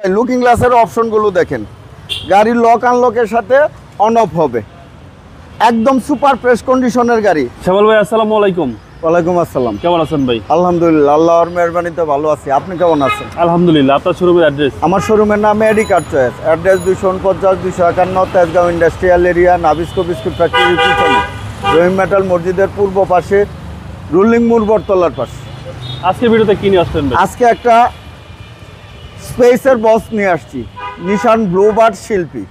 Looking গ্লাসের অপশনগুলো দেখেন, গাড়ির লক আনলকের সাথে অন অফ হবে, একদম সুপার ফ্রেশ কন্ডিশনের গাড়ি। শ্যামল ভাই আসসালামু আলাইকুম। ওয়ালাইকুম আসসালাম। কেমন আছেন ভাই? আলহামদুলিল্লাহ, আল্লাহর মেহরবানিতে ভালো আছি। আপনি কেমন আছেন? আলহামদুলিল্লাহ। আপনার শোরুমের অ্যাড্রেস? আমার শোরুমের নাম AD car choice, address 249-251 Tejgaon industrial area, Nabisco biscuit ফ্যাক্টরির পিছনে, রহিম মেটাল মসজিদের পূর্ব পাশে, রুলিং মোড় বটতলার পাশে। আজকে ভিডিওতে কি নিয়ে আসছেন ভাই? আজকে একটা স্পেসের বস নিয়ে আসছি, নিশান ব্লুবার্ড শিল্পী।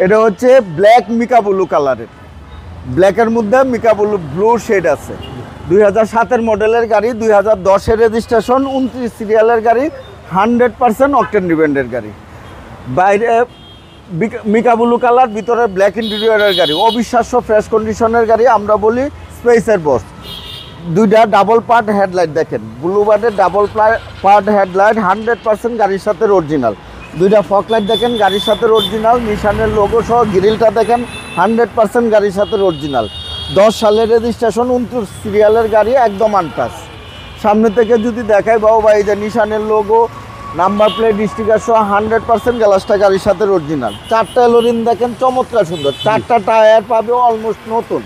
এটা হচ্ছে ব্ল্যাক মিকা ব্লু কালারের, ব্ল্যাকের মধ্যে মিকা ব্লু শেড আছে। 2007-এর মডেলের গাড়ি, 2010-এর রেজিস্ট্রেশন, 29 সিরিয়ালের গাড়ি, 100% অকটেন ডিপেন্ডের গাড়ি। বাইরে মিকা ব্লু কালার, ভিতরে ব্ল্যাক ইন্টেরিয়রের গাড়ি, অবিশ্বাস্য ফ্রেশ কন্ডিশনের গাড়ি। আমরা বলি স্পেসের বস। দুইটা ডাবল পার্ট হেডলাইট দেখেন, ব্লুবার্ডের ডাবল পার্ট হেডলাইট 100% গাড়ির সাথে অরিজিনাল। দুইটা ফকলাইট দেখেন, গাড়ির সাথে অরিজিনাল। নিশানের লোগো সহ গ্রিলটা দেখেন, 100% গাড়ির সাথে অরিজিনাল। 10 সালের রেজিস্ট্রেশন, 29 সিরিয়ালের গাড়ি, একদম আনটাচ। সামনে থেকে যদি দেখাই বাবু ভাই, যে নিশানের লোগো, নাম্বার প্লেট, স্টিকার সহ 100% গ্লাসটা গাড়ির সাথে অরিজিনাল। 4টা এলোরিন দেখেন, চমৎকার সুন্দর। 4টা টায়ার পাবে অলমোস্ট নতুন,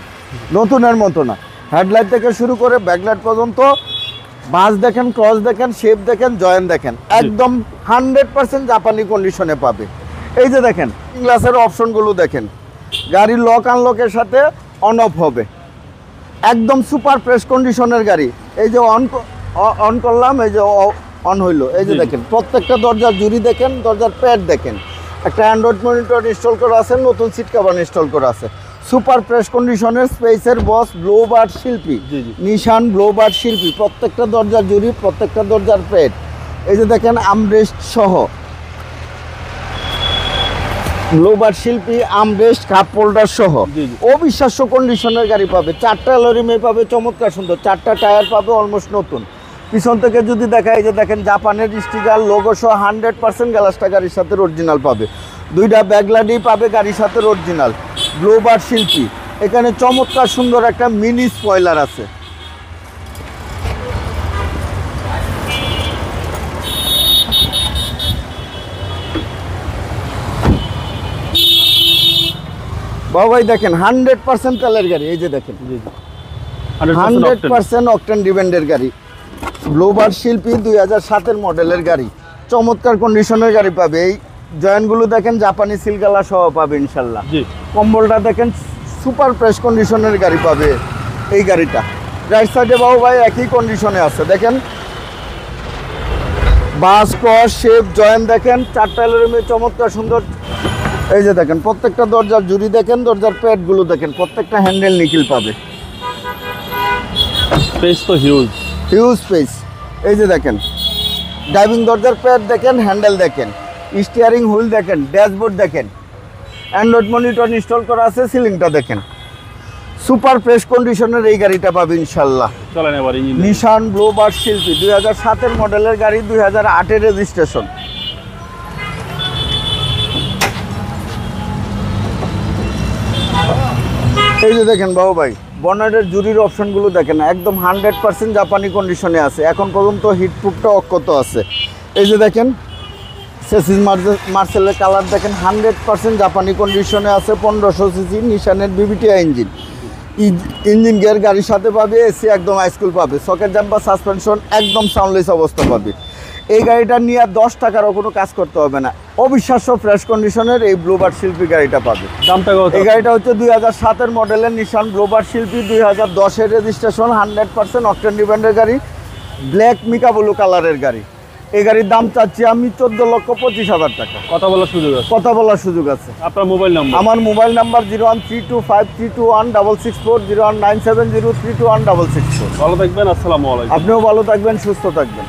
নতুনের মতো না। হেডলাইট থেকে শুরু করে ব্যাকলাইট পর্যন্ত, বাস দেখেন, ক্রস দেখেন, শেপ দেখেন, জয়েন দেখেন, একদম 100% জাপানি কন্ডিশনে পাবে। এই যে দেখেন গ্লাসের অপশনগুলো দেখেন, গাড়ির লক আনলকের সাথে অন অফ হবে, একদম সুপার ফ্রেশ কন্ডিশনের গাড়ি। এই যে অন করলাম, এই যে অন হইলো। এই যে দেখেন প্রত্যেকটা দরজার জুড়ি দেখেন, দরজার প্যাড দেখেন, একটা অ্যান্ড্রয়েড মনিটর ইনস্টল করা আছে, নতুন সিট কভার ইনস্টল করা আছে। সুপার ফ্রেশ কন্ডিশনের স্পেসের বস ব্লুবার্ড শিল্পী, নিশান ব্লুবার্ড শিল্পী। প্রত্যেকটা দরজার জুড়ি, প্রত্যেকটা দরজার প্যাড। এই যে দেখেন আমরেস্ট সহ ব্লুবার্ড শিল্পী, আমরেস্ট, কাপ হোল্ডার সহ অবিশ্বাস্য কন্ডিশনের গাড়ি পাবে। 4টা এলোরিমে পাবে চমৎকার সুন্দর, 4টা টায়ার পাবে অলমোস্ট নতুন। পিছন থেকে যদি দেখায়, যে দেখেন জাপানের স্টিকার, লোগো সহ 100% গ্লাসটা গাড়ির সাথে অরিজিনাল পাবে। দুইটা ব্যাকলাইটই পাবে গাড়ির সাথে অরিজিনাল। ব্লুবার্ড শিল্পী, এখানে চমৎকার সুন্দর একটা মিনি স্পয়লার আছে। বাবাই দেখেন 100% তেলের গাড়ি। এই যে দেখেন 100% অকটেন ডিপেন্ডের গাড়ি, ব্লুবার্ড শিল্পী, 2007-এর মডেলের গাড়ি, চমৎকার কন্ডিশনের গাড়ি পাবে। এই জয়েন্টগুলো দেখেন জাপানি সিলগালা সহ পাবে ইনশাল্লাহ। কম্বলটা দেখেন, সুপার ফ্রেশ কন্ডিশনের গাড়ি পাবে এই গাড়িটা। রাইট সাইডে বাবু ভাই একই কন্ডিশনে আছে, দেখেন বাস, ক্রস, শেপ, জয়েন্ট দেখেন। 4টা এলোরিমে চমৎকার সুন্দর। এই যে দেখেন প্রত্যেকটা দরজার জুড়ি দেখেন, দরজার প্যাডগুলো দেখেন, প্রত্যেকটা হ্যান্ডেল নিকেল পাবে। স্পেস তো হিউজ স্পেস। এই যে দেখেন ড্রাইভিং দরজার প্যাড দেখেন, হ্যান্ডেল দেখেন, স্টিয়ারিং হুইল দেখেন, ড্যাশবোর্ড দেখেন, অ্যান্ড্রয়েড মনিটর ইনস্টল করা আছে, সিলিংটা দেখেন। সুপার ফ্রেশ কন্ডিশনের এই গাড়িটা পাবে ইনশাল্লাহ। চলেন এবার নিশান ব্লুবার্ড শিল্পী, 2007-এর মডেলের গাড়ি, 2008-এর রেজিস্ট্রেশন। এই যে দেখেন বাবু ভাই, বনেটের জুরির অপশনগুলো দেখেন, একদম 100% জাপানি কন্ডিশনে আছে। এখন পর্যন্ত হিটপ্রুফটা অক্ষত আছে। এই যে দেখেন সেসিস মার্সেলের কালার দেখেন, 100% জাপানি কন্ডিশনে আছে। 1500 সিসি নিশানের বিবিটিআই ইঞ্জিন, ইঞ্জিন গিয়ার গাড়ির সাথে পাবে। এসি একদম হাইস্কুল পাবে। সকেট জাম্পার, সাসপেনশন একদম সাউন্ডলেস অবস্থা পাবে। এই গাড়িটা নিয়ে 10 টাকারও কোনো কাজ করতে হবে না। অবিশ্বাস্য ফ্রেশ কন্ডিশনের এই ব্লুবার্ড শিল্পী গাড়িটা পাবে। দামটা কত? এই গাড়িটা হচ্ছে 2007-এর মডেলের নিশান ব্লুবার্ড শিল্পী, 2010-এর রেজিস্ট্রেশন, 100% অকটেন ডিপেন্ডের গাড়ি, ব্ল্যাক মিকা ব্লু কালারের গাড়ি। এই গাড়ির দাম চাচ্ছি আমি 14,25,000 টাকা। কথা বলার সুযোগ আছে? কথা বলার সুযোগ আছে। আপনার মোবাইল নাম্বার? আমার মোবাইল নাম্বার 013253216640, 019703216640। ভালো থাকবেন। আসসালামু আলাইকুম। আপনিও ভালো থাকবেন, সুস্থ থাকবেন।